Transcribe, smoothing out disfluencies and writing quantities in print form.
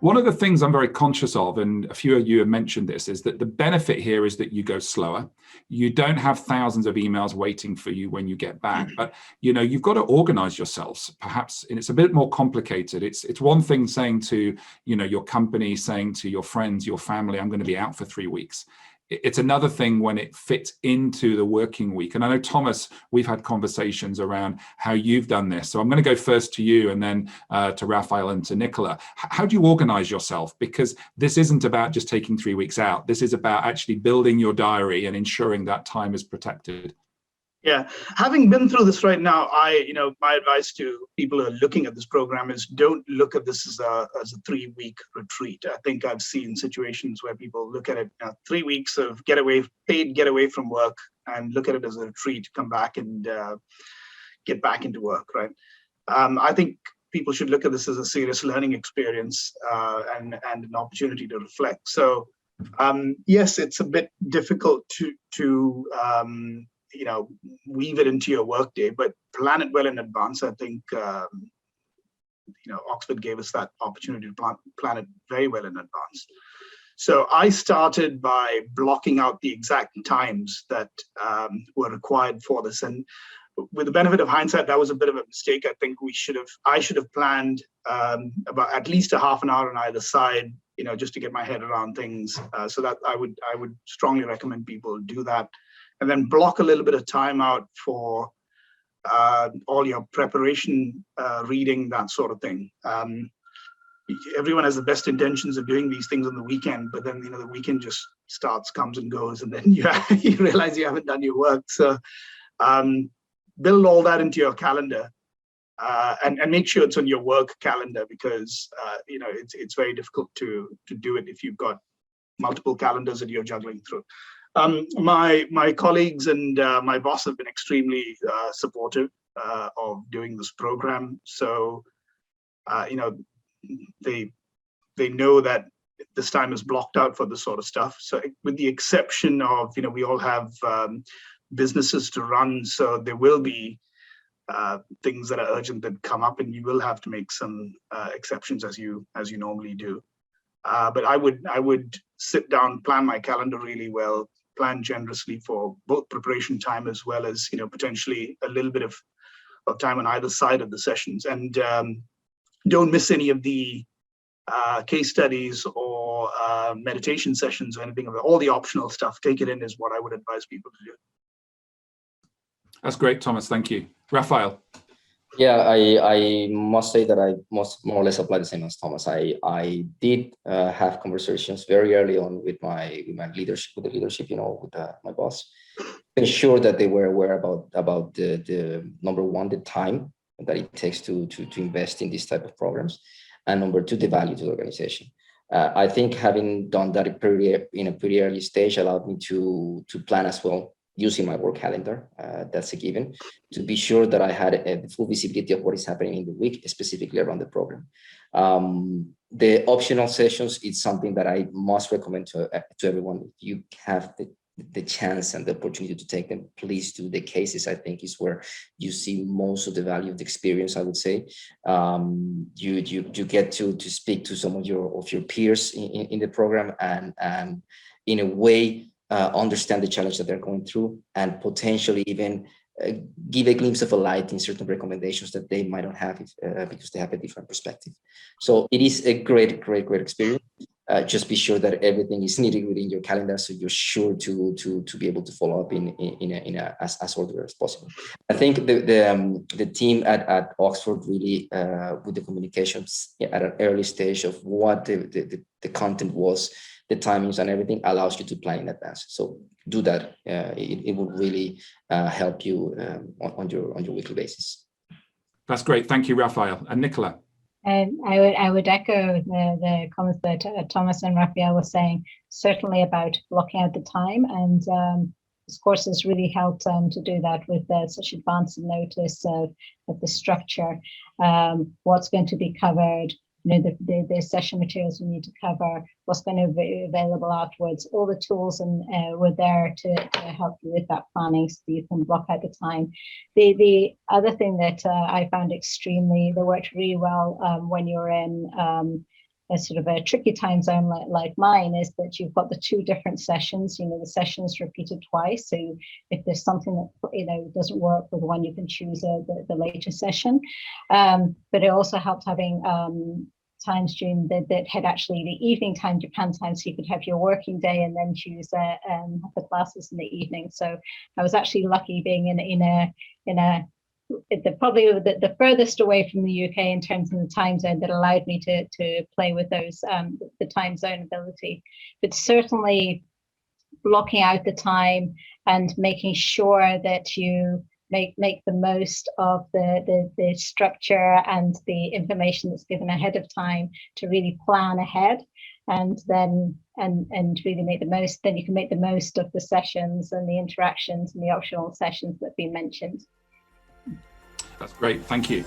One of the things I'm very conscious of, and a few of you have mentioned this, is that the benefit here is that you go slower. You don't have thousands of emails waiting for you when you get back, but you've got to organize yourselves, perhaps, and it's a bit more complicated. It's one thing saying to your company, saying to your friends, your family, I'm going to be out for 3 weeks. It's another thing when it fits into the working week. And I know, Thomas, we've had conversations around how you've done this. So I'm going to go first to you and then to Raphael and to Nicola. How do you organize yourself? Because this isn't about just taking 3 weeks out. This is about actually building your diary and ensuring that time is protected. Yeah, having been through this right now, my advice to people who are looking at this program is don't look at this as a 3-week retreat. I think I've seen situations where people look at it, 3 weeks of paid getaway from work, and look at it as a retreat, come back and get back into work, right? I think people should look at this as a serious learning experience and an opportunity to reflect. So yes, it's a bit difficult to weave it into your workday, but plan it well in advance. I think, Oxford gave us that opportunity to plan it very well in advance. So I started by blocking out the exact times that were required for this. And with the benefit of hindsight, that was a bit of a mistake. I think I should have planned about at least a half an hour on either side, just to get my head around things. So that I would strongly recommend people do that. And then block a little bit of time out for all your preparation, reading, that sort of thing. Everyone has the best intentions of doing these things on the weekend, but then the weekend just comes and goes, and then you realize you haven't done your work. So build all that into your calendar, and make sure it's on your work calendar, because it's very difficult to do it if you've got multiple calendars that you're juggling through. My colleagues and my boss have been extremely supportive of doing this program. So, they know that this time is blocked out for this sort of stuff. So, with the exception of, we all have businesses to run, so there will be things that are urgent that come up, and you will have to make some exceptions as you normally do. But I would sit down, plan my calendar really well, plan generously for both preparation time as well as potentially a little bit of time on either side of the sessions, and don't miss any of the case studies or meditation sessions or anything of it. All the optional stuff, take it in, is what I would advise people to do. That's great, Thomas. Thank you. Raphael. Yeah, I must say that I more or less apply the same as Thomas. I did have conversations very early on with my leadership, with my boss, ensure that they were aware about the number one, the time that it takes to invest in these type of programs, and number two, the value to the organization. I think having done that in a pretty early stage allowed me to plan as well, using my work calendar, that's a given, to be sure that I had a full visibility of what is happening in the week, specifically around the program. The optional sessions, it's something that I must recommend to everyone. If you have the chance and the opportunity to take them, please do. The cases, I think, is where you see most of the value of the experience, I would say. You get to speak to some of your peers in the program, and in a way, understand the challenge that they're going through, and potentially even give a glimpse of a light in certain recommendations that they might not have because they have a different perspective. So it is a great experience. Just be sure that everything is needed within your calendar, so you're sure to be able to follow up in as orderly as possible. I think the team at Oxford really, with the communications at an early stage of what the content was, the timings and everything, allows you to plan in advance. So do that. It will really help you on your weekly basis. That's great. Thank you, Raphael. And Nicola. I would echo the comments that Thomas and Raphael were saying, certainly about blocking out the time. And this course has really helped to do that with such advance notice of the structure, what's going to be covered, the session materials we need to cover, what's going to be available afterwards. All the tools were there to help you with that planning, so you can block out the time. The other thing that I found that worked really well when you're in sort of a tricky time zone like mine is that you've got the two different sessions, the sessions repeated twice. So if there's something that, doesn't work with one, you can choose the later session. But it also helped having times during that had actually the evening time, Japan time, so you could have your working day and then choose the classes in the evening. So I was actually lucky being probably the furthest away from the UK in terms of the time zone that allowed me to play with those the time zone ability. But certainly blocking out the time and making sure that you make the most of the structure and the information that's given ahead of time to really plan ahead, and then and really make the most. Then you can make the most of the sessions and the interactions and the optional sessions that have been mentioned. That's great, thank you.